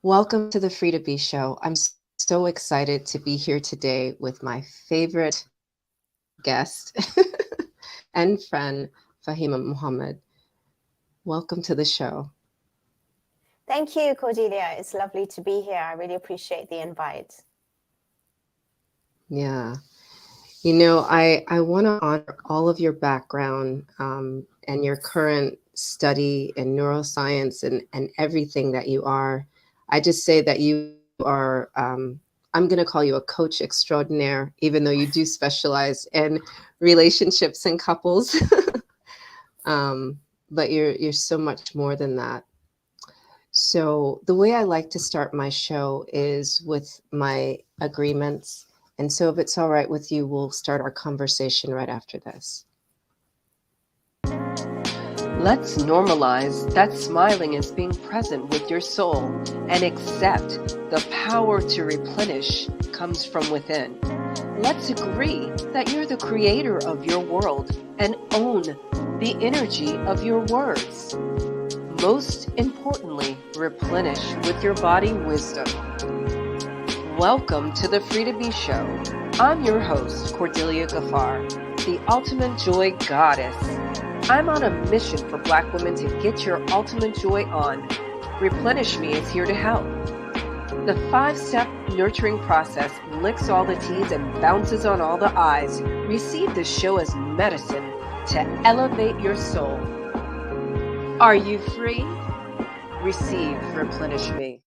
Welcome to the Free to Be Show. I'm so excited to be here today with my favorite guest and friend, Fahima Mohamed. Welcome to the show. Thank you, Cordelia. It's lovely to be here. I really appreciate the invite. Yeah. You know, I want to honor all of your background and your current study in neuroscience and everything that you are. I just say that you are, I'm going to call you a coach extraordinaire, even though you do specialize in relationships and couples. But you're so much more than that. So the way I like to start my show is with my agreements. And so if it's all right with you, we'll start our conversation right after this. Let's normalize that smiling is being present with your soul and accept the power to replenish comes from within. Let's agree that you're the creator of your world and own the energy of your words. Most importantly, replenish with your body wisdom. Welcome to the Free to Be Show. I'm your host, Cordelia Ghaffar, the ultimate joy goddess. I'm on a mission for Black women to get your ultimate joy on. Replenish Me is here to help. The 5-step nurturing process licks all the T's and bounces on all the I's. Receive this show as medicine to elevate your soul. Are you free? Receive Replenish Me.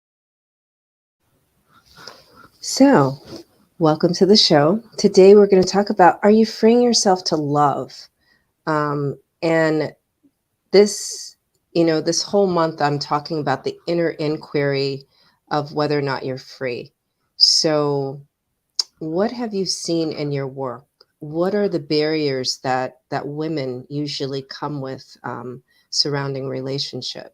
So, welcome to the show. Today we're going to talk about, are you freeing yourself to love? And this whole month I'm talking about the inner inquiry of whether or not you're free. So what have you seen in your work? What are the barriers that women usually come with surrounding relationship?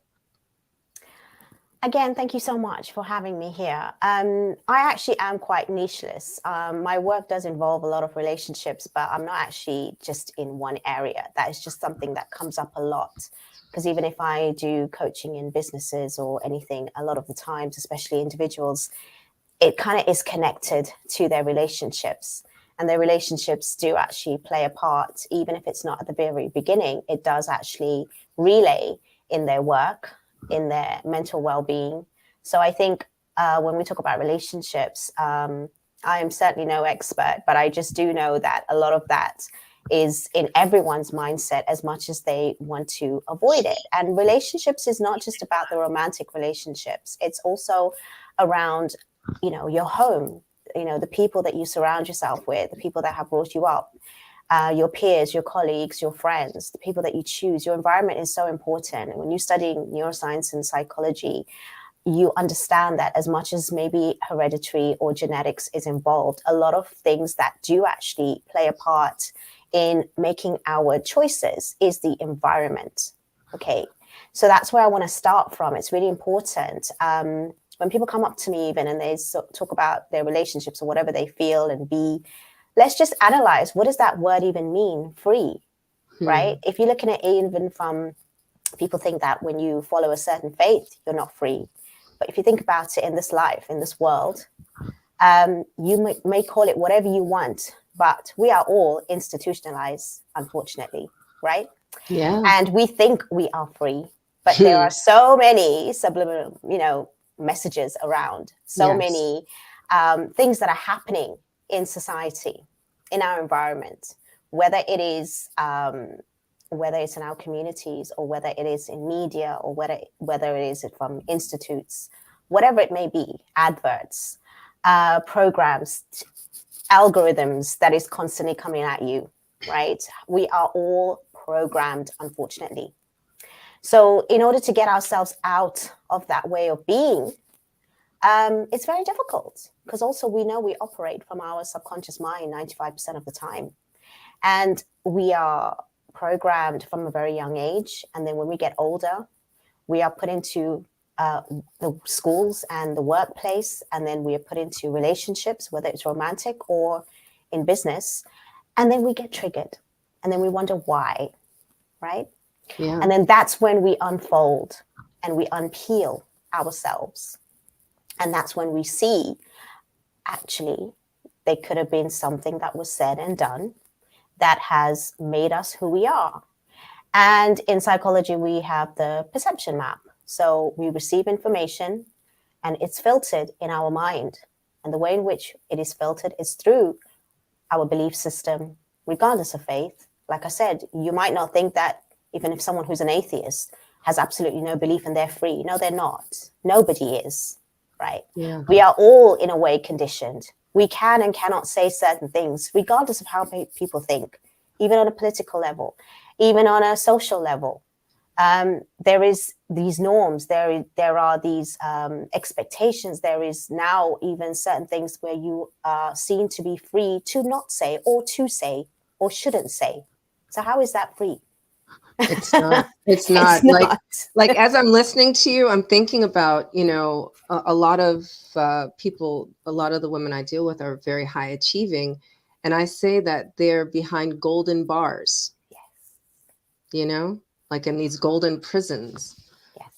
Again, thank you so much for having me here. I actually am quite nicheless. My work does involve a lot of relationships, but I'm not actually just in one area. That is just something that comes up a lot. Because even if I do coaching in businesses or anything, a lot of the times, especially individuals, it kind of is connected to their relationships. And their relationships do actually play a part, even if it's not at the very beginning. It does actually relay in their work, in their mental well-being. So I think when we talk about relationships, I am certainly no expert, but I just do know that a lot of that is in everyone's mindset as much as they want to avoid it. And relationships is not just about the romantic relationships. It's also around, your home, the people that you surround yourself with, the people that have brought you up. Your peers, your colleagues, your friends, the people that you choose. Your environment is so important. And when you're studying neuroscience and psychology, you understand that as much as maybe hereditary or genetics is involved, a lot of things that do actually play a part in making our choices is the environment. Okay, so that's where I want to start from. It's really important. When people come up to me even and they talk about their relationships or whatever they feel and be, let's just analyze, what does that word even mean? Free, right? If you're looking at it even from, people think that when you follow a certain faith, you're not free. But if you think about it in this life, in this world, you may call it whatever you want, but we are all institutionalized, unfortunately, right? Yeah. And we think we are free, but there are so many subliminal, messages around, so many things that are happening in society, in our environment, whether it's in our communities or whether it is in media or whether it is from institutes, whatever it may be, adverts, programs, algorithms that is constantly coming at you, right? We are all programmed, unfortunately. So in order to get ourselves out of that way of being, it's very difficult because also we know we operate from our subconscious mind 95% of the time. And we are programmed from a very young age. And then when we get older, we are put into the schools and the workplace. And then we are put into relationships, whether it's romantic or in business. And then we get triggered. And then we wonder why, right? Yeah. And then that's when we unfold and we unpeel ourselves. And that's when we see, actually, there could have been something that was said and done that has made us who we are. And in psychology, we have the perception map. So we receive information and it's filtered in our mind. And the way in which it is filtered is through our belief system, regardless of faith. Like I said, you might not think that even if someone who's an atheist has absolutely no belief and they're free. No, they're not. Nobody is, right? Yeah. We are all in a way conditioned. We can and cannot say certain things, regardless of how people think, even on a political level, even on a social level. There is these norms, there are these expectations. There is now even certain things where you are seen to be free to not say or shouldn't say. So how is that free? It's not. It's not. It's not. Like as I'm listening to you, I'm thinking about, a lot of people, a lot of the women I deal with are very high achieving. And I say that they're behind golden bars, Yes. Like in these golden prisons. Yes.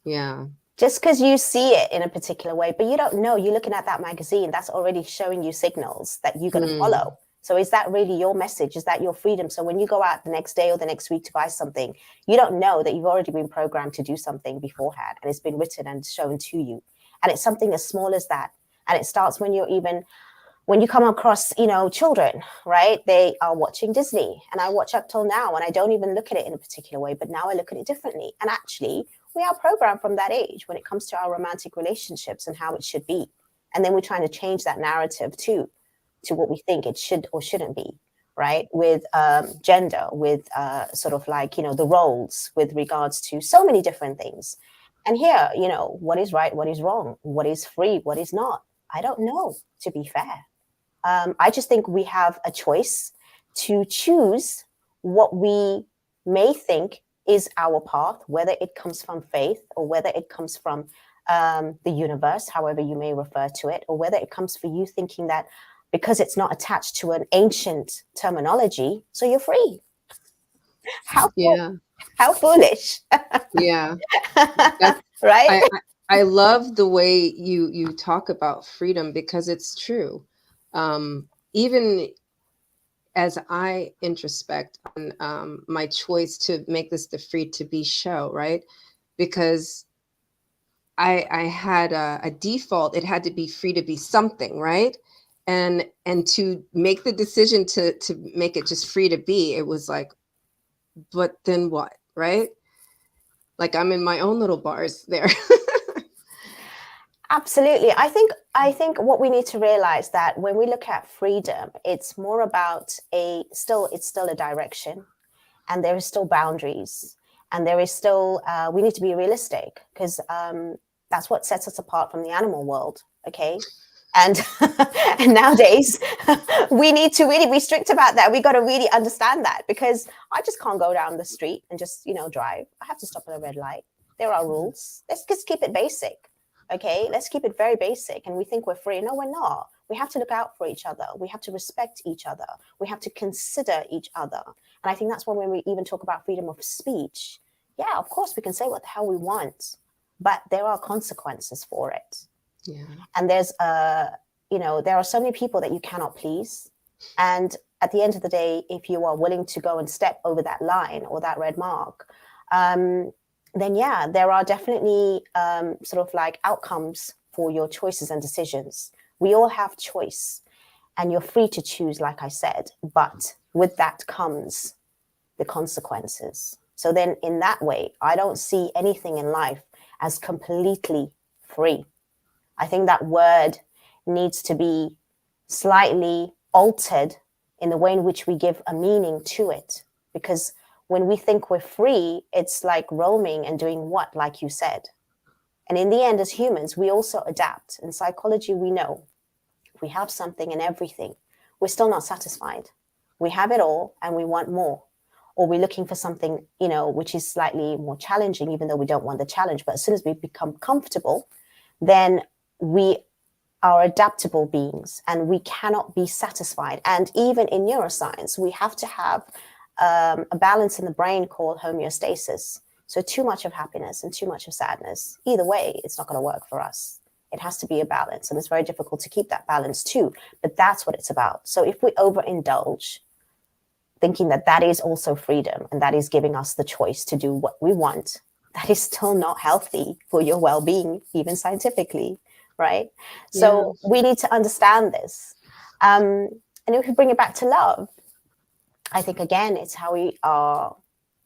Yeah. Just because you see it in a particular way, but you don't know, you're looking at that magazine, that's already showing you signals that you're going to follow. So is that really your message? Is that your freedom? So when you go out the next day or the next week to buy something, you don't know that you've already been programmed to do something beforehand, and it's been written and shown to you. And it's something as small as that. And it starts when you come across, children, right? They are watching Disney, and I watch up till now, and I don't even look at it in a particular way, but now I look at it differently. And actually, we are programmed from that age when it comes to our romantic relationships and how it should be. And then we're trying to change that narrative too, to what we think it should or shouldn't be, right? With gender, with sort of like, the roles with regards to so many different things. And here, what is right, what is wrong, what is free, what is not? I don't know, to be fair. I just think we have a choice to choose what we may think is our path, whether it comes from faith or whether it comes from the universe, however you may refer to it, or whether it comes for you thinking that because it's not attached to an ancient terminology, so you're free. How foolish. Yeah. Right? I love the way you talk about freedom, because it's true. Even as I introspect on my choice to make this the Free to Be show, right? Because I had a default, it had to be free to be something, right? And to make the decision to make it just free to be, it was like, but then what, right? Like I'm in my own little bars there. Absolutely. I think what we need to realize that when we look at freedom, it's more about it's still a direction, and there is still boundaries, and there is still we need to be realistic, because that's what sets us apart from the animal world. Okay. And and nowadays we need to really be strict about that. We got to really understand that, because I just can't go down the street and just drive. I have to stop at a red light. There are rules. Let's just keep it basic. Okay, let's keep it very basic. And we think we're free. No, we're not. We have to look out for each other. We have to respect each other. We have to consider each other. And I think that's when we even talk about freedom of speech. Yeah, of course, we can say what the hell we want, but there are consequences for it. Yeah. And there's there are so many people that you cannot please. And at the end of the day, if you are willing to go and step over that line or that red mark, then yeah, there are definitely sort of like outcomes for your choices and decisions. We all have choice, and you're free to choose, like I said, but with that comes the consequences. So then in that way, I don't see anything in life as completely free. I think that word needs to be slightly altered in the way in which we give a meaning to it, because when we think we're free, it's like roaming and doing what, like you said. And in the end, as humans, we also adapt. In psychology, we know if we have something and everything, we're still not satisfied. We have it all and we want more. Or we're looking for something, which is slightly more challenging, even though we don't want the challenge. But as soon as we become comfortable, then we are adaptable beings and we cannot be satisfied. And even in neuroscience, we have to have a balance in the brain called homeostasis. So too much of happiness and too much of sadness, either way, it's not going to work for us. It has to be a balance, and it's very difficult to keep that balance too. But that's what it's about. So if we overindulge, thinking that that is also freedom and that is giving us the choice to do what we want, that is still not healthy for your well-being, even scientifically, right? So we need to understand this. And if we bring it back to love, I think, again, it's how we are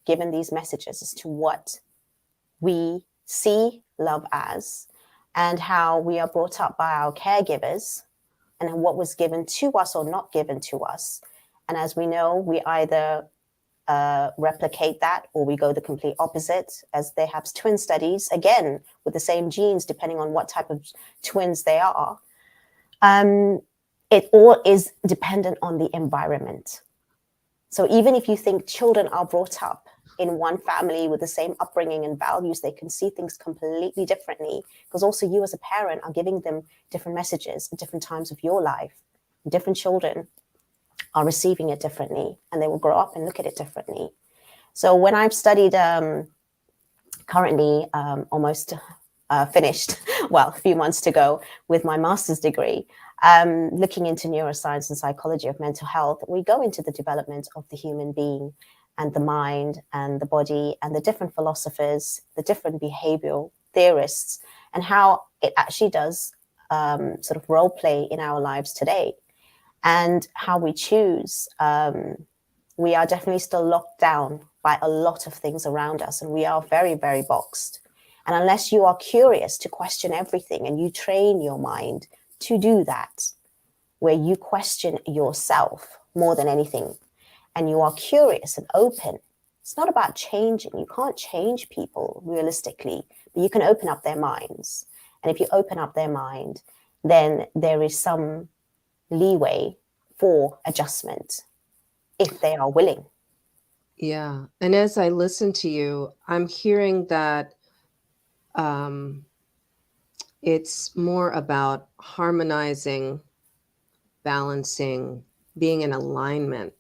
given these messages as to what we see love as, and how we are brought up by our caregivers, and what was given to us or not given to us. And as we know, we either replicate that or we go the complete opposite, as they have twin studies, again, with the same genes, depending on what type of twins they are. It all is dependent on the environment. So even if you think children are brought up in one family with the same upbringing and values, they can see things completely differently, because also you as a parent are giving them different messages at different times of your life. Different children are receiving it differently, and they will grow up and look at it differently. So when I've studied, currently almost finished, well, a few months to go with my master's degree, looking into neuroscience and psychology of mental health, we go into the development of the human being and the mind and the body and the different philosophers, the different behavioral theorists, and how it actually does sort of role play in our lives today, and how we choose. We are definitely still locked down by a lot of things around us, and we are very, very boxed. And unless you are curious to question everything, and you train your mind to do that, where you question yourself more than anything, and you are curious and open, it's not about changing. You can't change people realistically, but you can open up their minds. And if you open up their mind, then there is some leeway for adjustment if they are willing. Yeah. And as I listen to you, I'm hearing that it's more about harmonizing, balancing, being in alignment.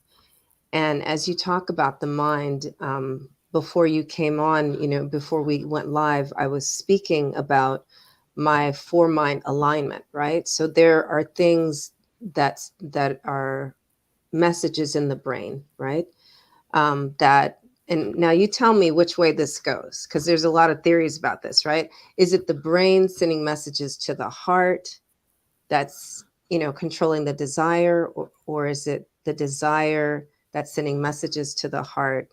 And as you talk about the mind, before you came on, before we went live, I was speaking about my four-mind alignment, right? So there are things that are messages in the brain, right? And now you tell me which way this goes, because there's a lot of theories about this, right? Is it the brain sending messages to the heart that's, controlling the desire, or is it the desire that's sending messages to the heart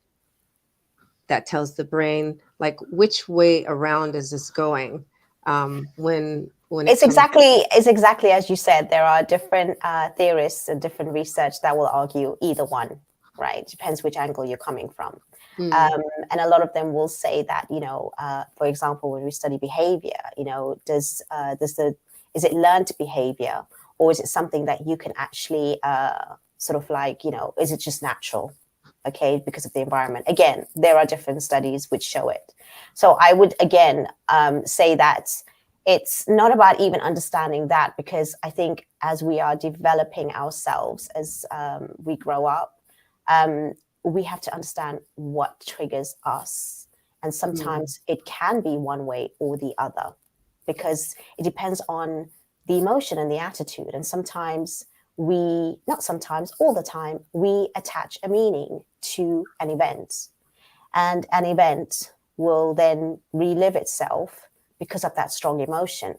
that tells the brain? Like, which way around is this going? When it's exactly as you said. There are different theorists and different research that will argue either one, right? Depends which angle you're coming from. And a lot of them will say that, for example, when we study behavior, is it learned behavior, or is it something that you can actually sort of like, is it just natural? Okay, because of the environment. Again, there are different studies which show it. So I would, again, say that it's not about even understanding that, because I think as we are developing ourselves, as we grow up, we have to understand what triggers us. And sometimes it can be one way or the other, because it depends on the emotion and the attitude. And sometimes all the time, we attach a meaning to an event, and an event will then relive itself because of that strong emotion.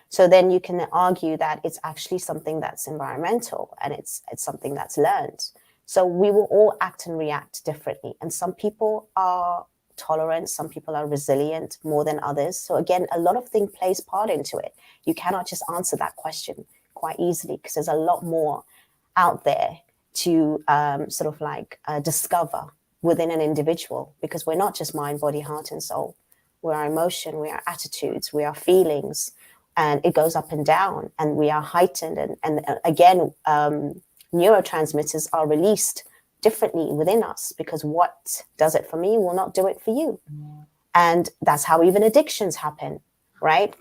So then you can argue that it's actually something that's environmental, and it's something that's learned. So we will all act and react differently. And some people are tolerant, some people are resilient more than others. So again, a lot of things plays part into it. You cannot just answer that question quite easily, because there's a lot more out there to sort of like discover within an individual, because we're not just mind, body, heart, and soul. We're our emotion, we are attitudes, we are feelings, and it goes up and down, and we are heightened. And again, neurotransmitters are released differently within us, because what does it for me will not do it for you. And that's how even addictions happen, right?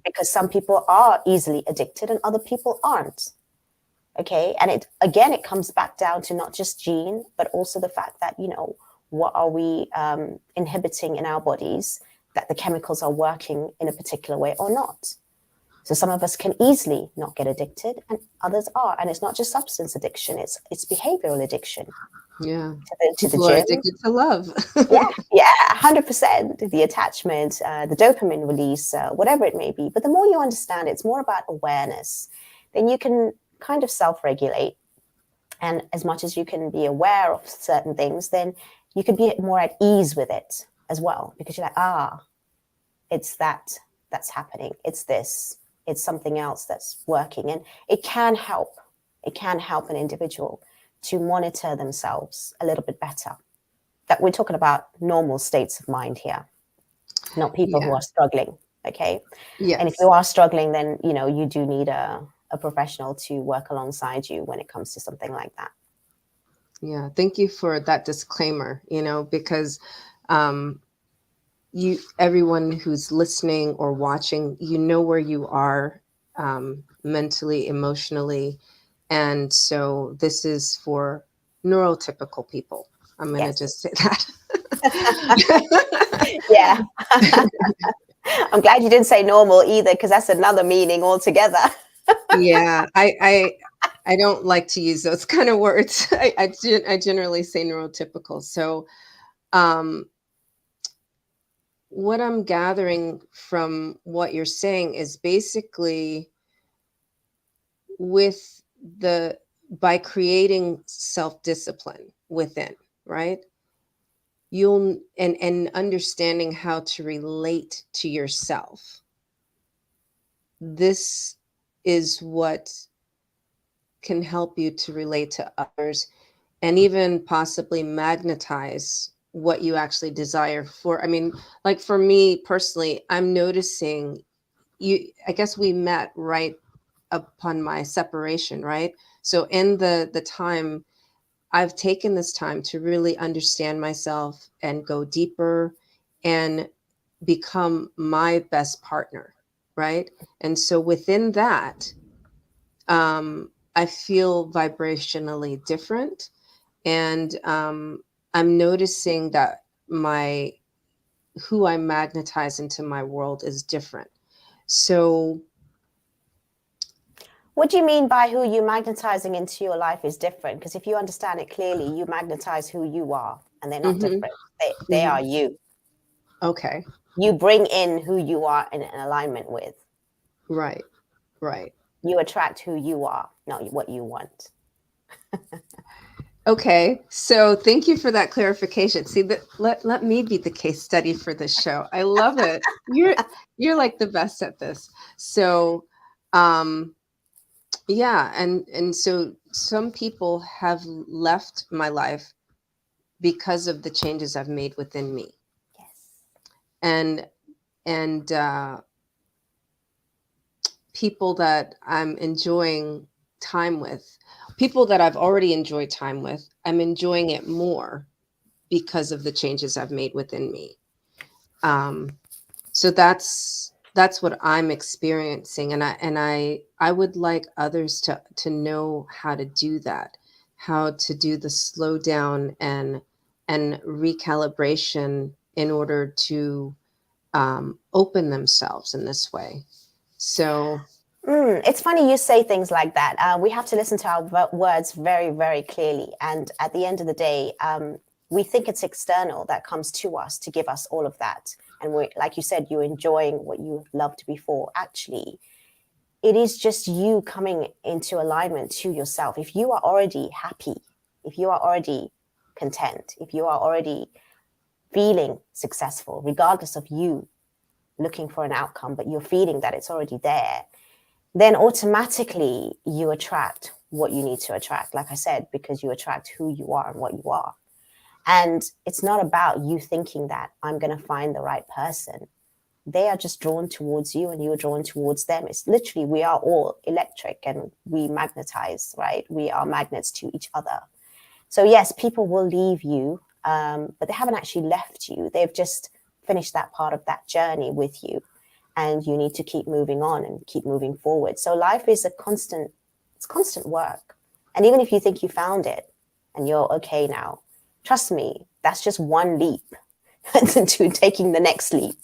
Because some people are easily addicted and other people aren't. Okay. And it comes back down to not just gene, but also the fact that, what are we inhibiting in our bodies that the chemicals are working in a particular way or not. So some of us can easily not get addicted, and others are. And it's not just substance addiction, it's behavioral addiction. Yeah. To the People are gym. addicted to love. Yeah, 100%. The attachment, the dopamine release, whatever it may be. But the more you understand, it's more about awareness. Then you can kind of self-regulate. And as much as you can be aware of certain things, then you can be more at ease with it as well. Because you're like, it's that's happening. It's this. It's something else that's working. And it can help. It can help an individual to monitor themselves a little bit better. That we're talking about normal states of mind here, not people who are struggling. Okay. Yes. And if you are struggling, then, you do need a professional to work alongside you when it comes to something like that. Yeah. Thank you for that disclaimer, because everyone who's listening or watching, where you are mentally, emotionally. And so this is for neurotypical people. I'm going to just say that. Yeah. I'm glad you didn't say normal either, because that's another meaning altogether. Yeah. I don't like to use those kind of words. I generally say neurotypical. So what I'm gathering from what you're saying is basically by creating self-discipline within, right? You'll and understanding how to relate to yourself. This is what can help you to relate to others and even possibly magnetize what you actually desire for. I mean, like for me personally, I'm noticing I guess we met right upon my separation, right? So in the time, I've taken this time to really understand myself and go deeper and become my best partner, right? And so within that, I feel vibrationally different. And I'm noticing that who I magnetize into my world is different. So what do you mean by who you magnetizing into your life is different? Because if you understand it clearly, you magnetize who you are, and they're not different. They are you. Okay. You bring in who you are in alignment with. Right. You attract who you are, not what you want. Okay, so thank you for that clarification. See, that let me be the case study for this show. I love it. You're like the best at this. So, yeah, and so some people have left my life because of the changes I've made within me. Yes. And people that I'm enjoying time with, people that I've already enjoyed time with, I'm enjoying it more because of the changes I've made within me. So that's what I'm experiencing, and I would like others to know how to do that, how to do the slow down and recalibration in order to open themselves in this way. So it's funny you say things like that. We have to listen to our words very, very clearly. And at the end of the day, we think it's external that comes to us to give us all of that. And we, like you said, you're enjoying what you loved before. Actually, it is just you coming into alignment to yourself. If you are already happy, if you are already content, if you are already feeling successful, regardless of you looking for an outcome, but you're feeling that it's already there, then automatically you attract what you need to attract, like I said, because you attract who you are and what you are. And it's not about you thinking that I'm going to find the right person. They are just drawn towards you and you're drawn towards them. It's literally, we are all electric and we magnetize, right? We are magnets to each other. So yes, people will leave you, but they haven't actually left you. They've just finished that part of that journey with you. And you need to keep moving on and keep moving forward. So life is it's constant work. And even if you think you found it and you're okay now, trust me, that's just one leap to taking the next leap.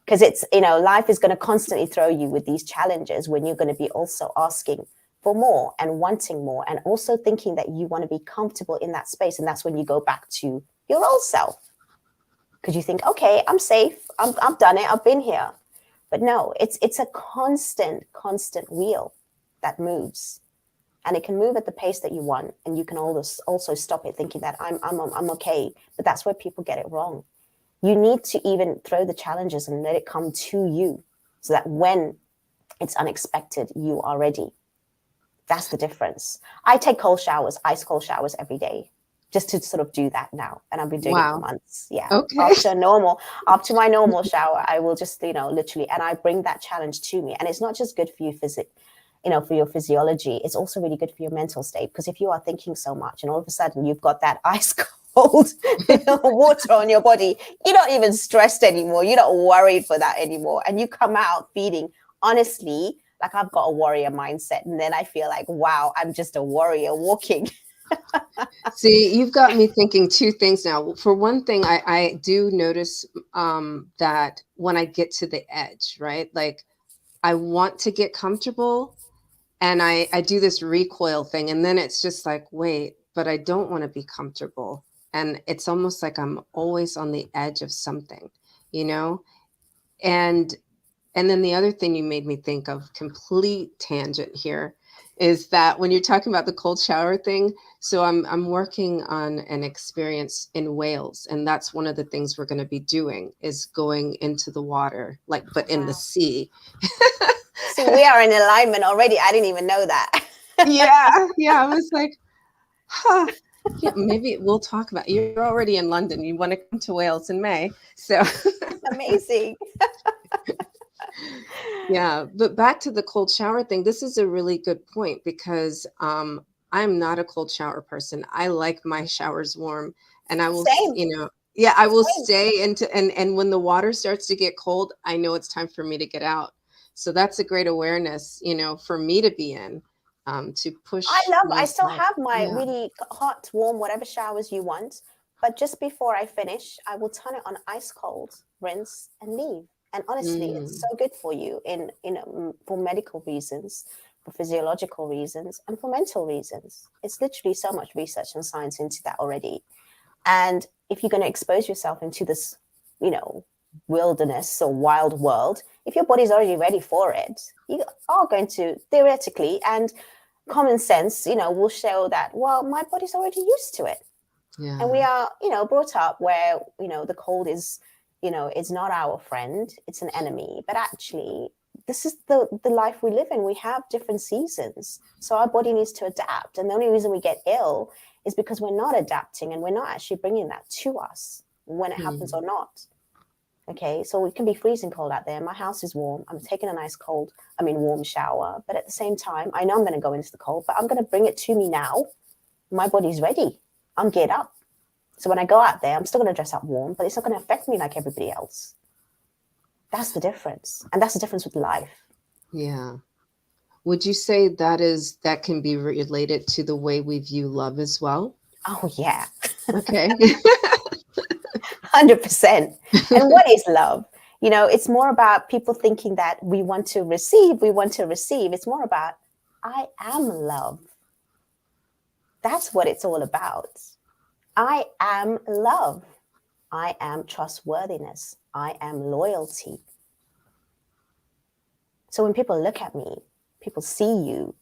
Because it's, life is going to constantly throw you with these challenges when you're going to be also asking for more and wanting more, and also thinking that you want to be comfortable in that space. And that's when you go back to your old self, because you think, okay, I'm safe. I've done it. I've been here. But no, it's a constant wheel that moves, and it can move at the pace that you want. And you can also stop it thinking that I'm okay. But that's where people get it wrong. You need to even throw the challenges and let it come to you, so that when it's unexpected, you are ready. That's the difference. I take ice cold showers every day, just to sort of do that now. And I've been doing it for months. Yeah. Okay. After my normal shower, I will just, literally, and I bring that challenge to me. And it's not just good for you for your physiology. It's also really good for your mental state, because if you are thinking so much and all of a sudden you've got that ice cold water on your body, you're not even stressed anymore. You're not worried for that anymore. And you come out feeling, honestly, like I've got a warrior mindset. And then I feel like, wow, I'm just a warrior walking. See, you've got me thinking two things now. For one thing, I do notice that when I get to the edge, right? Like I want to get comfortable, and I do this recoil thing. And then it's just like, wait, but I don't want to be comfortable. And it's almost like I'm always on the edge of something, And then the other thing you made me think of, complete tangent here, is that when you're talking about the cold shower thing, so I'm working on an experience in Wales, and that's one of the things we're going to be doing, is going into the water, but in the sea. See, we are in alignment already. I didn't even know that. Yeah. I was like, huh. Yeah, maybe we'll talk about. You're already in London. You want to come to Wales in May, so amazing. Yeah, but back to the cold shower thing. This is a really good point, because I'm not a cold shower person. I like my showers warm, and I will, Same. I will stay and when the water starts to get cold, I know it's time for me to get out. So that's a great awareness, for me to be in. To push. I still have my really hot, warm, whatever showers you want. But just before I finish, I will turn it on ice cold, rinse, and leave. And honestly, it's so good for you for medical reasons, for physiological reasons, and for mental reasons. It's literally so much research and science into that already. And if you're going to expose yourself into this, wilderness or wild world, if your body's already ready for it, you are going to, theoretically, and common sense, will show that, well, my body's already used to it. Yeah. And we are, brought up where, the cold is, it's not our friend, it's an enemy. But actually, this is the life we live in. We have different seasons. So our body needs to adapt. And the only reason we get ill is because we're not adapting, and we're not actually bringing that to us when it happens or not. Okay, so it can be freezing cold out there. My house is warm. I'm taking a nice warm shower. But at the same time, I know I'm going to go into the cold, but I'm going to bring it to me now. My body's ready. I'm geared up. So when I go out there, I'm still going to dress up warm, but it's not going to affect me like everybody else. That's the difference. And that's the difference with life. Yeah. Would you say that can be related to the way we view love as well? Oh, yeah. Okay. 100%. And what is love? It's more about people thinking that we want to receive. It's more about, I am love. That's what it's all about. I am love. I am trustworthiness. I am loyalty. So when people look at me, people see you,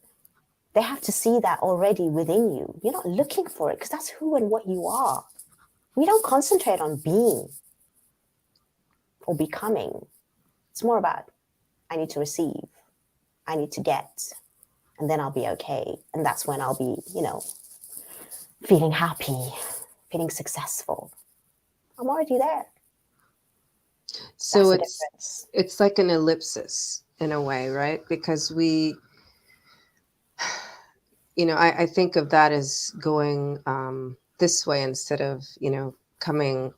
they have to see that already within you. You're not looking for it, because that's who and what you are. We don't concentrate on being or becoming. It's more about, I need to receive, I need to get, and then I'll be okay. And that's when I'll be, feeling happy, feeling successful. I'm already there. So it's like an ellipsis in a way, right? Because we, I think of that as going this way instead of, coming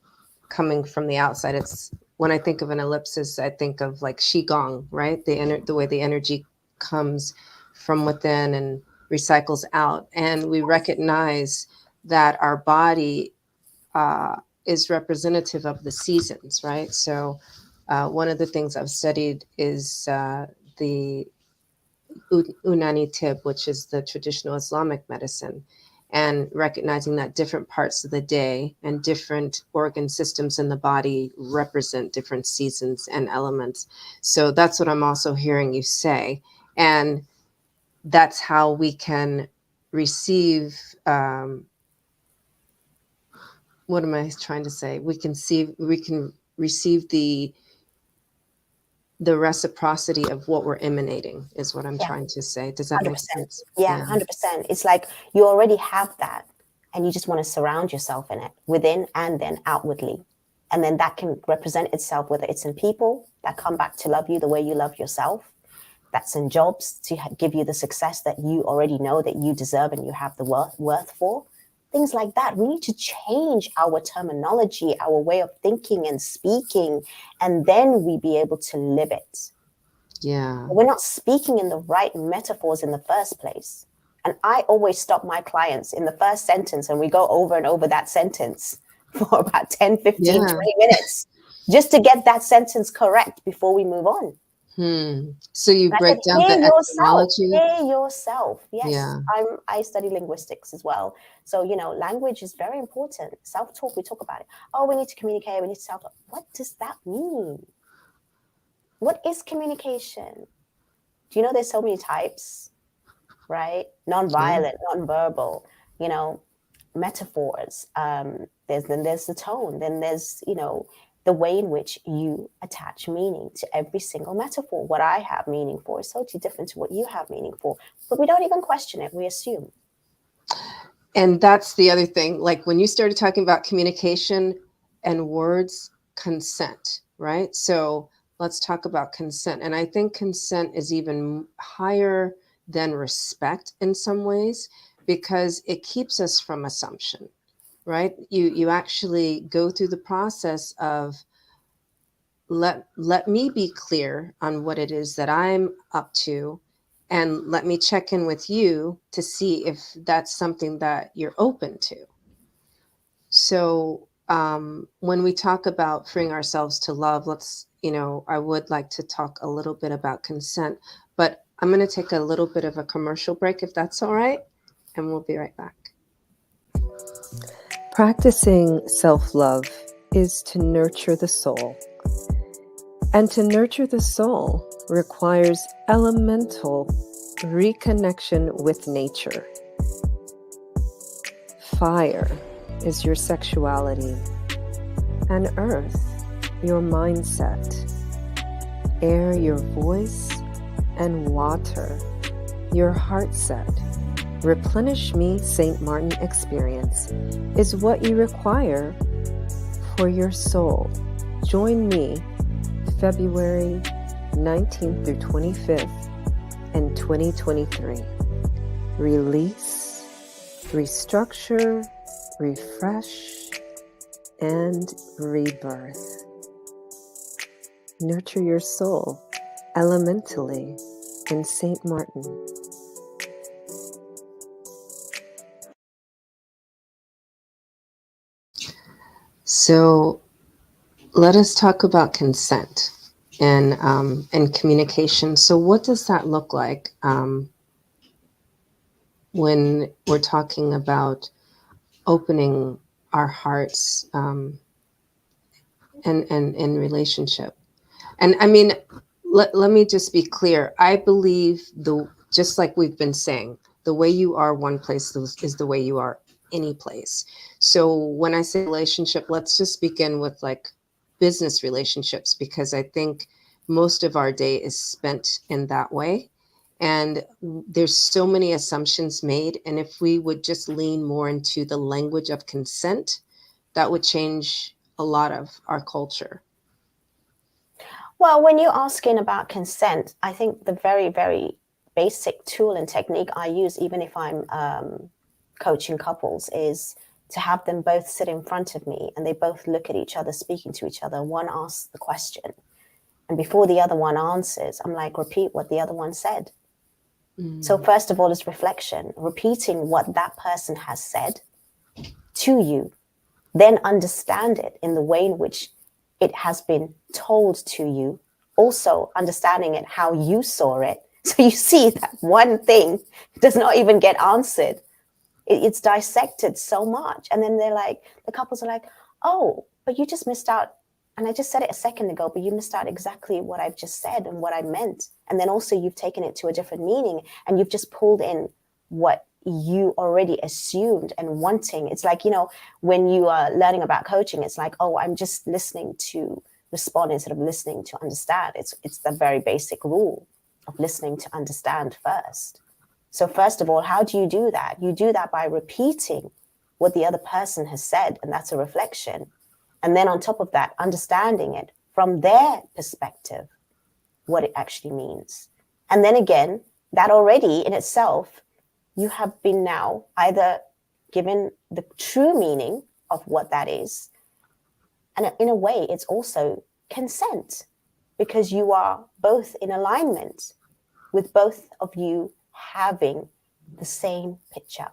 from the outside. It's when I think of an ellipsis, I think of like Qigong, right? The way the energy comes from within and recycles out. And we recognize that our body is representative of the seasons, right? So One of the things I've studied is the Unani Tib, which is the traditional Islamic medicine, and recognizing that different parts of the day and different organ systems in the body represent different seasons and elements. So that's what I'm also hearing you say. And that's how we can receive, what am I trying to say? We can receive the reciprocity of what we're emanating is what I'm trying to say. Does that 100%. make sense? Yeah, 100%. It's like you already have that and you just want to surround yourself in it within and then outwardly. And then that can represent itself, whether it's in people that come back to love you the way you love yourself, that's in jobs to give you the success that you already know that you deserve and you have the worth for. Things like that. We need to change our terminology, our way of thinking and speaking, and then we be able to live it. Yeah. We're not speaking in the right metaphors in the first place. And I always stop my clients in the first sentence and we go over and over that sentence for about 10, 15, 20 minutes just to get that sentence correct before we move on. So you break down the etymology. Hear yourself. Yes, Yeah. I study linguistics as well. So, language is very important. Self-talk, we talk about it. Oh, we need to communicate. We need to self-talk. What does that mean? What is communication? Do you know there's so many types, right? Non-violent, non-verbal, metaphors. There's the tone. Then there's, the way in which you attach meaning to every single metaphor. What I have meaning for is totally different to what you have meaning for. But we don't even question it. We assume. And that's the other thing. Like when you started talking about communication and words, consent, right? So let's talk about consent. And I think consent is even higher than respect in some ways because it keeps us from assumption. Right? You actually go through the process of let me be clear on what it is that I'm up to, and let me check in with you to see if that's something that you're open to. So when we talk about freeing ourselves to love, I would like to talk a little bit about consent, but I'm going to take a little bit of a commercial break if that's all right, and we'll be right back. Practicing self-love is to nurture the soul. And to nurture the soul requires elemental reconnection with nature. Fire is your sexuality, and earth, your mindset. Air, your voice, and water, your heart set. Replenish Me St. Martin experience is what you require for your soul. Join me February 19th through 25th in 2023. Release, restructure, refresh, and rebirth. Nurture your soul elementally in St. Martin. So let us talk about consent and communication. So what does that look like when we're talking about opening our hearts and relationship? And I mean, let me just be clear. I believe just like we've been saying, the way you are one place is the way you are any place. So when I say relationship, let's just begin with like business relationships, because I think most of our day is spent in that way. And there's so many assumptions made. And if we would just lean more into the language of consent, that would change a lot of our culture. Well, when you're asking about consent, I think the very, very basic tool and technique I use, even if I'm coaching couples, is to have them both sit in front of me and they both look at each other, speaking to each other. One asks the question, and before the other one answers, I'm like, repeat what the other one said. So first of all, is reflection, repeating what that person has said to you, then understand it in the way in which it has been told to you, also understanding it how you saw it. So you see that one thing does not even get answered. It's dissected so much. And then they're like, the couples are like, oh, but you just missed out. And I just said it a second ago, but you missed out exactly what I've just said and what I meant. And then also you've taken it to a different meaning, and you've just pulled in what you already assumed and wanting. It's like, when you are learning about coaching, it's like, oh, I'm just listening to respond instead of listening to understand. It's the very basic rule of listening to understand first. So first of all, how do you do that? You do that by repeating what the other person has said, and that's a reflection. And then on top of that, understanding it from their perspective, what it actually means. And then again, that already in itself, you have been now either given the true meaning of what that is. And in a way, it's also consent, because you are both in alignment with both of you having the same picture.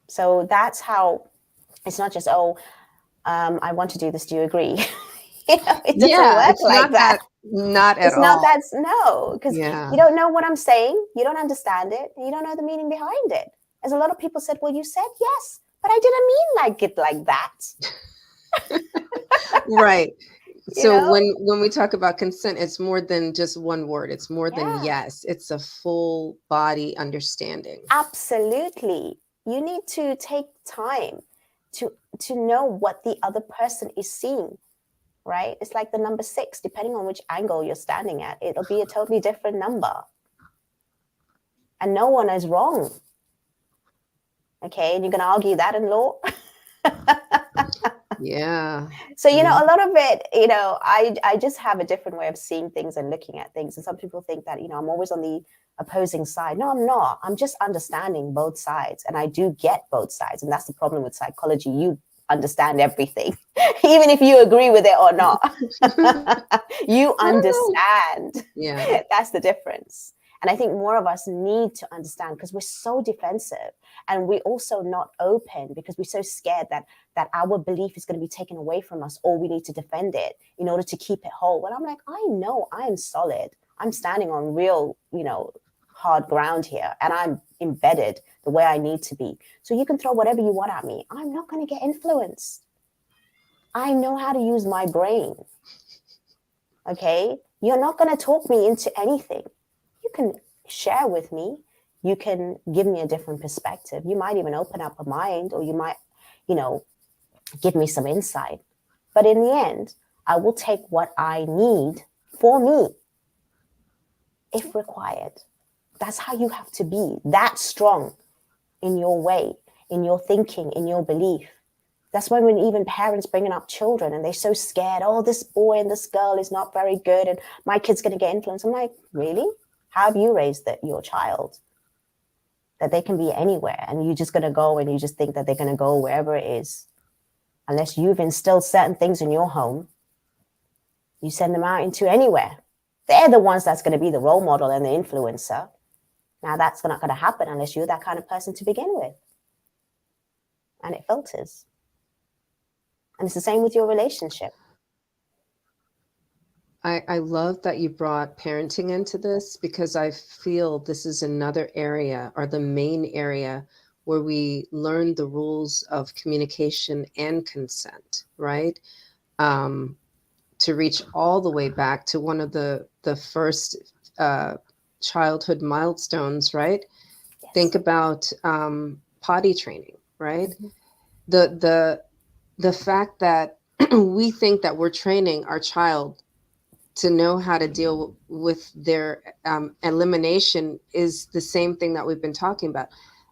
So that's how it's not just, I want to do this. Do you agree? It doesn't work it's like not that. Not at it's all. not that, no, because Yeah. you don't know what I'm saying. You don't understand it. And you don't know the meaning behind it. As a lot of people said, well, you said yes, but I didn't mean like it like that. Right. You So know? when we talk about consent, it's more than just one word. It's more than yes. It's a full body understanding. Absolutely. You need to take time to know what the other person is seeing, right? It's like the number 6, depending on which angle you're standing at, it'll be a totally different number. And no one is wrong. Okay, and you're going to argue that in law? Yeah. So, a lot of it, I just have a different way of seeing things and looking at things. And some people think that, I'm always on the opposing side. No, I'm not. I'm just understanding both sides. And I do get both sides. And that's the problem with psychology. You understand everything, even if you agree with it or not. You understand. Yeah. That's the difference. And I think more of us need to understand, because we're so defensive, and we're also not open because we're so scared that our belief is going to be taken away from us, or we need to defend it in order to keep it whole. Well, I'm like, I know I am solid. I'm standing on real, hard ground here, and I'm embedded the way I need to be. So you can throw whatever you want at me. I'm not going to get influenced. I know how to use my brain. Okay? You're not going to talk me into anything. You can share with me. You can give me a different perspective. You might even open up a mind, or you might, give me some insight. But in the end, I will take what I need for me, if required. That's how you have to be, that strong in your way, in your thinking, in your belief. That's when even parents bringing up children, and they're so scared, oh, this boy and this girl is not very good, and my kid's going to get influenced. I'm like, really? How have you raised your child? That they can be anywhere, and you're just going to go and you just think that they're going to go wherever it is. Unless you've instilled certain things in your home, you send them out into anywhere. They're the ones that's going to be the role model and the influencer. Now, that's not going to happen unless you're that kind of person to begin with. And it filters. And it's the same with your relationship. I love that you brought parenting into this, because I feel this is another area, or the main area, where we learn the rules of communication and consent, right? To reach all the way back to one of the first childhood milestones, right? Yes. Think about potty training, right? Mm-hmm. The fact that we think that we're training our child to know how to deal with their elimination is the same thing that we've been talking about.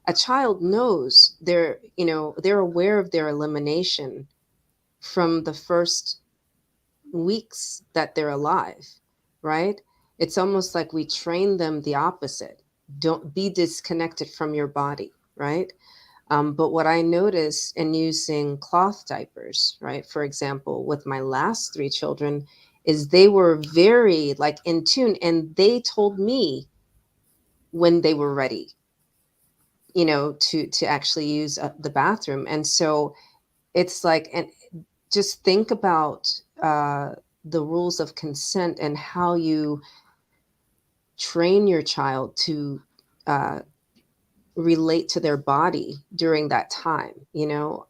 A child knows they're aware of their elimination from the first weeks that they're alive, right? It's almost like we train them the opposite. Don't be disconnected from your body, right? But what I noticed in using cloth diapers, right, for example, with my last 3 children, is they were very in tune, and they told me when they were ready, to actually use the bathroom. And so it's like, and just think about the rules of consent and how you train your child to uh, relate to their body during that time, you know?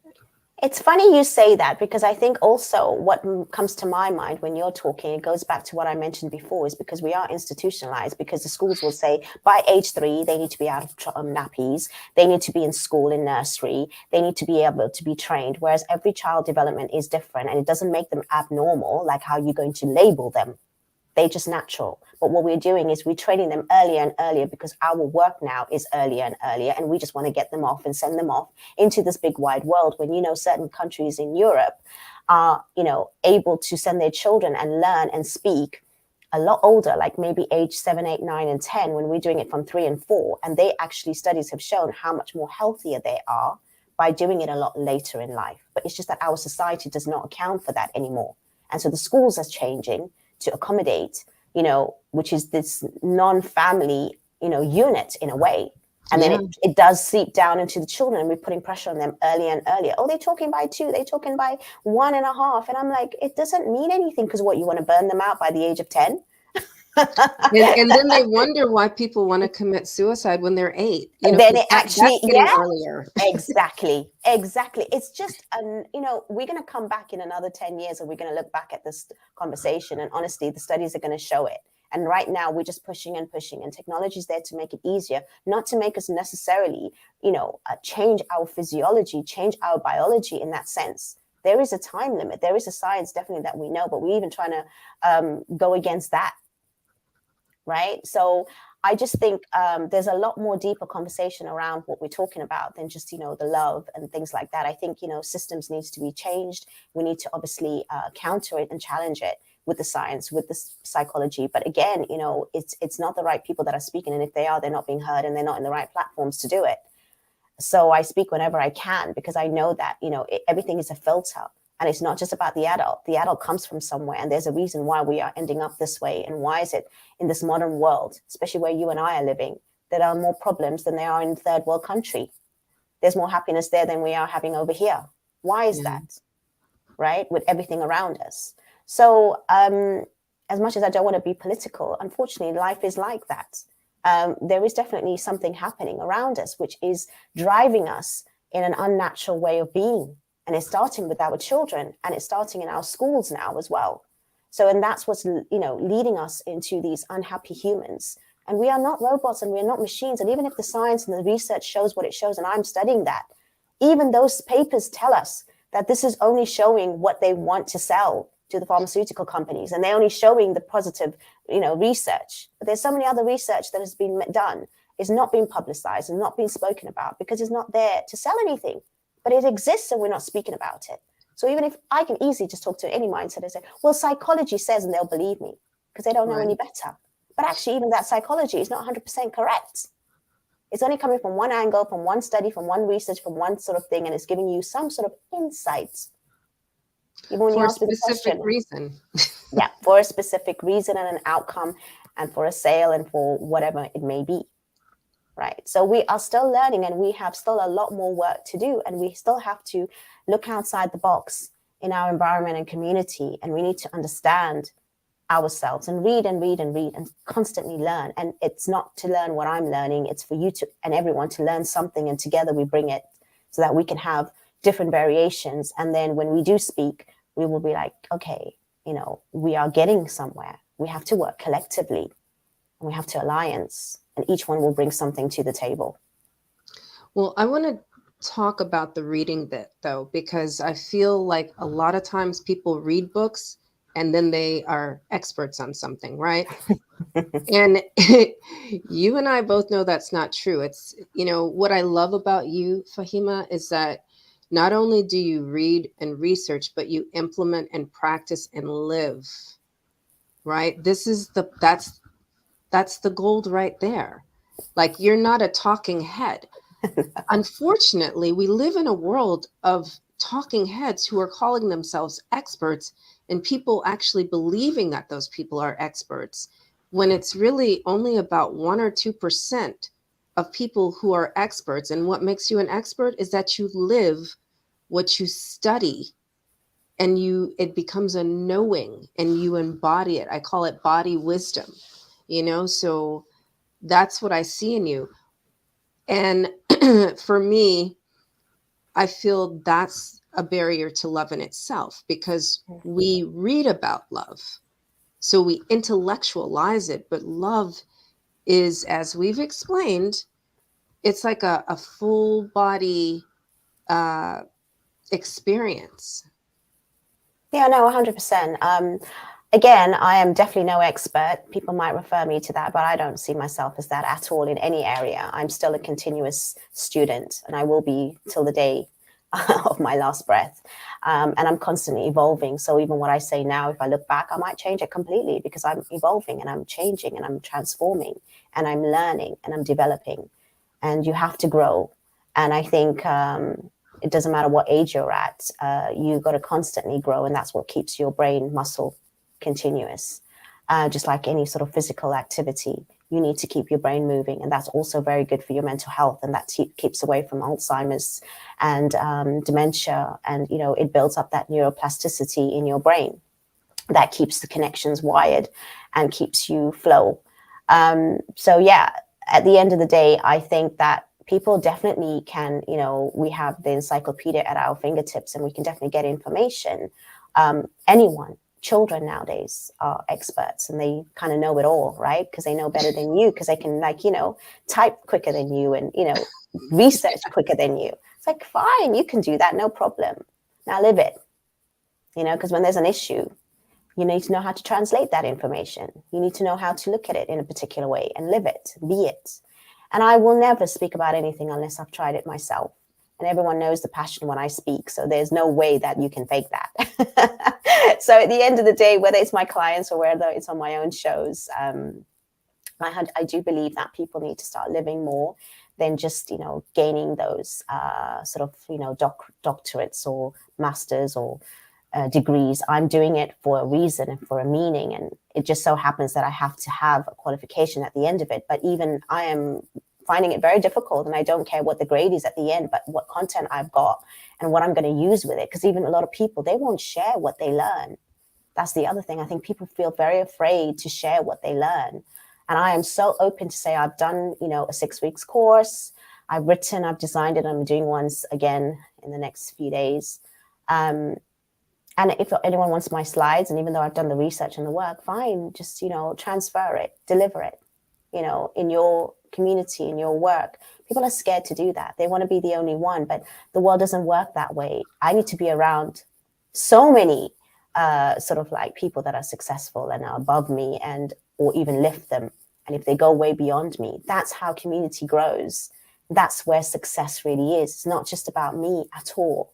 It's funny you say that, because I think also what comes to my mind when you're talking, it goes back to what I mentioned before, is because we are institutionalized, because the schools will say by age 3, they need to be out of nappies. They need to be in school, in nursery. They need to be able to be trained. Whereas every child development is different, and it doesn't make them abnormal, like how you're going to label them. They're just natural. But what we're doing is we're training them earlier and earlier, because our work now is earlier and earlier. And we just want to get them off and send them off into this big wide world, when, you know, certain countries in Europe are, you know, able to send their children and learn and speak a lot older, like maybe age 7, 8, 9, and 10, when we're doing it from 3 and 4. And they actually, studies have shown how much more healthier they are by doing it a lot later in life. But it's just that our society does not account for that anymore. And so the schools are changing to accommodate, you know, which is this non-family, you know, unit in a way. And then it does seep down into the children, and we're putting pressure on them earlier and earlier. Oh, they're talking by 2, they're talking by 1.5. And I'm like, it doesn't mean anything, because what, you want to burn them out by the age of 10? And then they wonder why people want to commit suicide when they're 8. You know, then it actually, that's earlier. Exactly. It's just, you know, we're going to come back in another 10 years, and we're going to look back at this conversation, and honestly, the studies are going to show it. And right now, we're just pushing and pushing, and technology is there to make it easier, not to make us necessarily, you know, change our physiology, change our biology in that sense. There is a time limit. There is a science, definitely, that we know, but we're even trying to go against that. Right. So I just think there's a lot more deeper conversation around what we're talking about than just, you know, the love and things like that. I think, you know, systems needs to be changed. We need to obviously counter it and challenge it with the science, with the psychology. But again, you know, it's not the right people that are speaking. And if they are, they're not being heard, and they're not in the right platforms to do it. So I speak whenever I can, because I know that, you know, everything is a filter. And it's not just about the adult. The adult comes from somewhere, and there's a reason why we are ending up this way. And why is it in this modern world, especially where you and I are living, there are more problems than there are in third world country? There's more happiness there than we are having over here. Why is that? Right? With everything around us. So as much as I don't want to be political, unfortunately, life is like that. There is definitely something happening around us, which is driving us in an unnatural way of being. And it's starting with our children, and it's starting in our schools now as well. So, and that's what's, you know, leading us into these unhappy humans. And we are not robots, and we're not machines. And even if the science and the research shows what it shows, and I'm studying that, even those papers tell us that this is only showing what they want to sell to the pharmaceutical companies. And they're only showing the positive, you know, research. But there's so many other research that has been done, is not being publicized and not being spoken about, because it's not there to sell anything. But it exists, and we're not speaking about it. So even if I can easily just talk to any mindset and say, well, psychology says, and they'll believe me, because they don't know any better. But actually, even that psychology is not 100% correct. It's only coming from one angle, from one study, from one research, from one sort of thing, and it's giving you some sort of insight. Even when for you a ask me the specific question, reason. Yeah, for a specific reason and an outcome, and for a sale, and for whatever it may be. Right. So we are still learning, and we have still a lot more work to do, and we still have to look outside the box in our environment and community, and we need to understand ourselves and read and read and read and constantly learn. And it's not to learn what I'm learning, it's for you to and everyone to learn something, and together we bring it so that we can have different variations. And then when we do speak, we will be like, okay, you know, we are getting somewhere. We have to work collectively, and we have to alliance, and each one will bring something to the table. Well, I want to talk about the reading bit, though, because I feel like a lot of times people read books and then they are experts on something, right? And you and I both know that's not true. It's, you know, what I love about you, Fahima, is that not only do you read and research, but you implement and practice and live, right? That's the gold right there. Like, you're not a talking head. Unfortunately, we live in a world of talking heads who are calling themselves experts, and people actually believing that those people are experts, when it's really only about 1 or 2% of people who are experts. And what makes you an expert is that you live what you study. and it becomes a knowing, and you embody it. I call it body wisdom, so that's what I see in you. And for me, I feel that's a barrier to love in itself, because we read about love, so we intellectualize it, but love is, as we've explained, it's like a full body experience. Yeah, no, 100%. Again, I am definitely no expert. People might refer me to that, but I don't see myself as that at all in any area. I'm still a continuous student, and I will be till the day of my last breath. And I'm constantly evolving. So even what I say now, if I look back, I might change it completely, because I'm evolving and I'm changing and I'm transforming and I'm learning and I'm developing. And you have to grow. And I think it doesn't matter what age you're at, you've got to constantly grow. And that's what keeps your brain muscle continuous. Just like any sort of physical activity, you need to keep your brain moving. And that's also very good for your mental health. And that keeps away from Alzheimer's and dementia. And, it builds up that neuroplasticity in your brain that keeps the connections wired and keeps you flow. So yeah, at the end of the day, I think that people definitely can, we have the encyclopedia at our fingertips, and we can definitely get information. Anyone, children nowadays are experts, and they kind of know it all, right? Because they know better than you, because they can type quicker than you, and, research quicker than you. It's like, fine, you can do that, no problem. Now live it, because when there's an issue, you need to know how to translate that information. You need to know how to look at it in a particular way and live it, be it. And I will never speak about anything unless I've tried it myself. And everyone knows the passion when I speak. So there's no way that you can fake that. So at the end of the day, whether it's my clients or whether it's on my own shows, I do believe that people need to start living more than just, gaining those doctorates or masters or degrees. I'm doing it for a reason and for a meaning, and it just so happens that I have to have a qualification at the end of it. But even I am finding it very difficult, and I don't care what the grade is at the end, but what content I've got and what I'm going to use with it. Because even a lot of people, they won't share what they learn. That's the other thing. I think people feel very afraid to share what they learn. And I am so open to say I've done, a 6 weeks course. I've written, I've designed it. I'm doing ones again in the next few days. And if anyone wants my slides, and even though I've done the research and the work, fine, just, transfer it, deliver it, in your community, in your work. People are scared to do that. They want to be the only one, but the world doesn't work that way. I need to be around so many people that are successful and are above me, or even lift them. And if they go way beyond me, that's how community grows. That's where success really is. It's not just about me at all.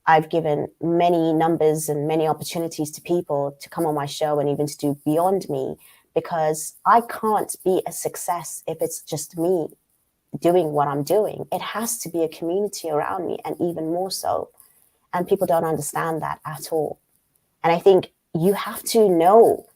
I've given many numbers and many opportunities to people to come on my show and even to do beyond me, because I can't be a success if it's just me doing what I'm doing. It has to be a community around me, and even more so. And people don't understand that at all. And I think you have to know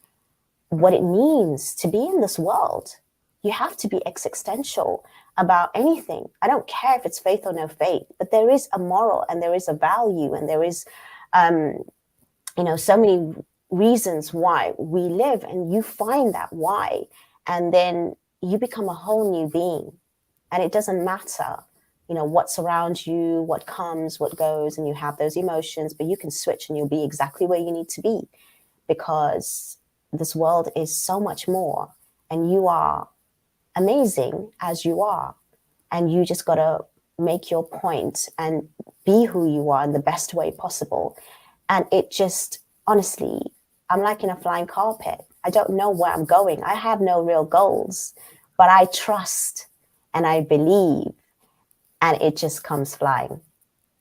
what it means to be in this world. You have to be existential about anything. I don't care if it's faith or no faith, but there is a moral and there is a value, and there is, so many reasons why we live, and you find that why, and then you become a whole new being. And it doesn't matter, what's around you, what comes, what goes, and you have those emotions, but you can switch and you'll be exactly where you need to be, because this world is so much more, and you are amazing as you are, and you just got to make your point and be who you are in the best way possible. And it just, honestly, I'm like in a flying carpet. I don't know where I'm going. I have no real goals, but I trust and I believe, and it just comes flying.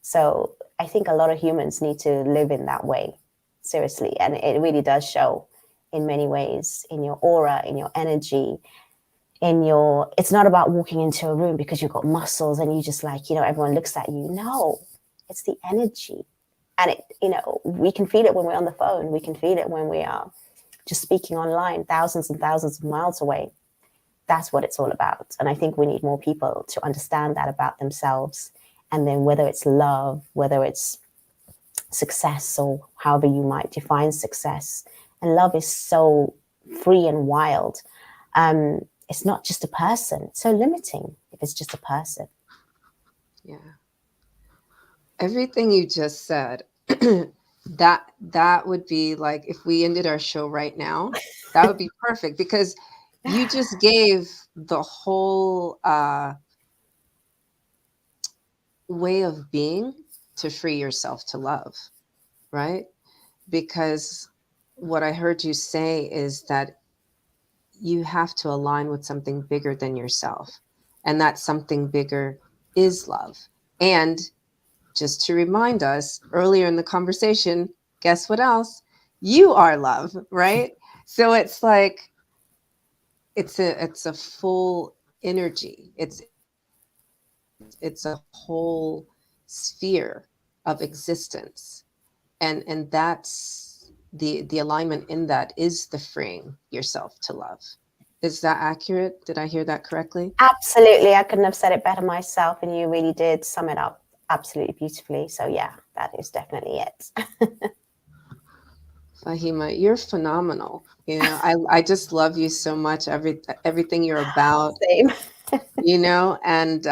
So I think a lot of humans need to live in that way, seriously. And it really does show in many ways, in your aura, in your energy, it's not about walking into a room because you've got muscles and you just everyone looks at you. No, it's the energy. And we can feel it when we're on the phone. We can feel it when we are just speaking online, thousands and thousands of miles away. That's what it's all about. And I think we need more people to understand that about themselves. And then whether it's love, whether it's success, or however you might define success. And love is so free and wild. It's not just a person. It's so limiting if it's just a person. Yeah. Everything you just said, that would be like, if we ended our show right now, that would be perfect, because you just gave the whole way of being to free yourself to love, right? Because what I heard you say is that you have to align with something bigger than yourself, and that something bigger is love. And just to remind us, earlier in the conversation, guess what else? You are love, right? So it's like, it's a full energy. It's a whole sphere of existence. And that's the alignment in that is the freeing yourself to love. Is that accurate? Did I hear that correctly? Absolutely. I couldn't have said it better myself, and you really did sum it up absolutely beautifully. So yeah, that is definitely it. Fahima, you're phenomenal. You know, I just love you so much. Everything you're about, Same. you know, and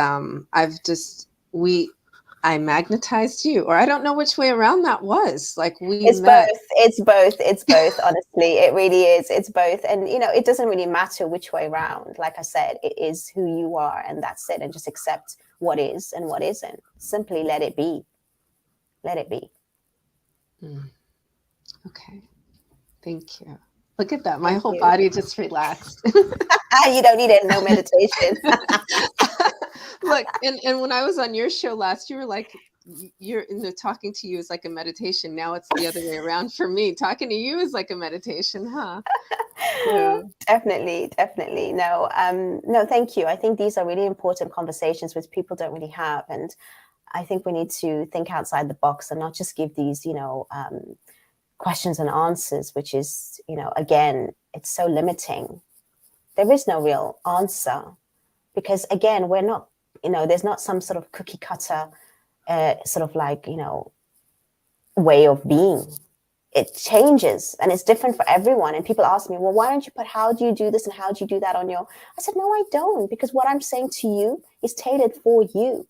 I magnetized you, or I don't know which way around that was. Like, we It's met. both. It's both. It's both. Honestly, it really is. It's both. And, you know, it doesn't really matter which way around. Like I said, it is who you are, and that's it. And just accept what is and what isn't. Simply let it be. Let it be. Okay. Thank you. Look at that. My Thank whole you. body just relaxed. You don't need it. No meditation. Look, and when I was on your show last, you were like, talking to you is like a meditation. Now it's the other way around for me. Talking to you is like a meditation, huh? Yeah. Definitely. No, no, thank you. I think these are really important conversations which people don't really have. And I think we need to think outside the box and not just give these, questions and answers, which is, again, it's so limiting. There is no real answer because, again, we're not, there's not some sort of cookie cutter way of being. It changes and it's different for everyone. And people ask me, well, why don't you put how do you do this and how do you do that on your... I said, no, I don't, because what I'm saying to you is tailored for you.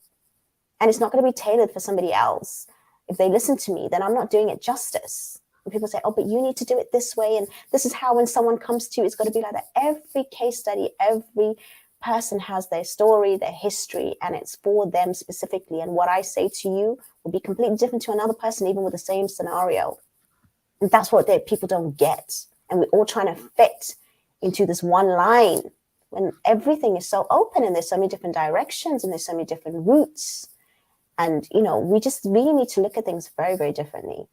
And it's not going to be tailored for somebody else. If they listen to me, then I'm not doing it justice. And people say, oh, but you need to do it this way. And this is how when someone comes to you, it's got to be like that. Every case study, every person has their story, their history, and it's for them specifically. And what I say to you will be completely different to another person, even with the same scenario. And that's what people don't get. And we're all trying to fit into this one line when everything is so open and there's so many different directions and there's so many different routes. And, we just really need to look at things very, very differently.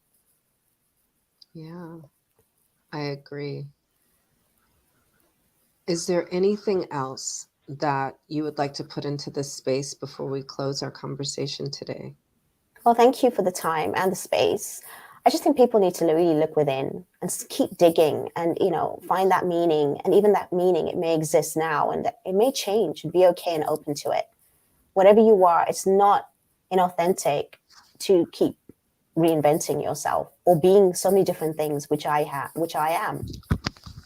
Yeah, I agree. Is there anything else that you would like to put into this space before we close our conversation today? Well, thank you for the time and the space. I just think people need to really look within and keep digging and, find that meaning. And even that meaning, it may exist now and it may change and be okay and open to it. Whatever you are, it's not inauthentic to keep reinventing yourself or being so many different things, which I am.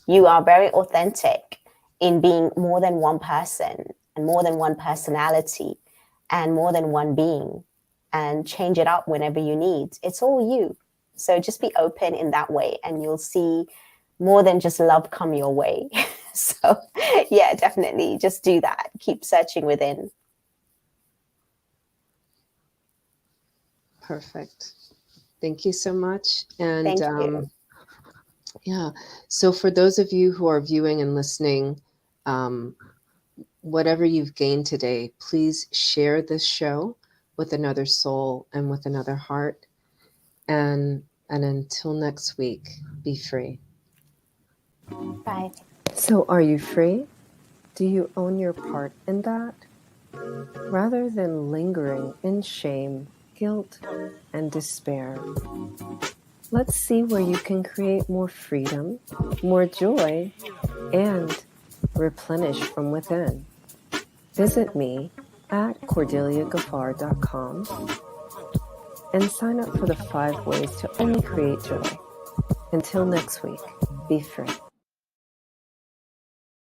You are very authentic in being more than one person and more than one personality and more than one being, and change it up whenever you need. It's all you. So just be open in that way and you'll see more than just love come your way. So yeah, definitely just do that. Keep searching within. Perfect. Thank you so much. And Thank you. Yeah, so for those of you who are viewing and listening, whatever you've gained today, please share this show with another soul and with another heart. And until next week, be free. Bye. So are you free? Do you own your part in that? Rather than lingering in shame, guilt, and despair, let's see where you can create more freedom, more joy, and replenish from within. Visit me at cordeliagaffar.com and sign up for the 5 ways to only create joy. Until next week, be free.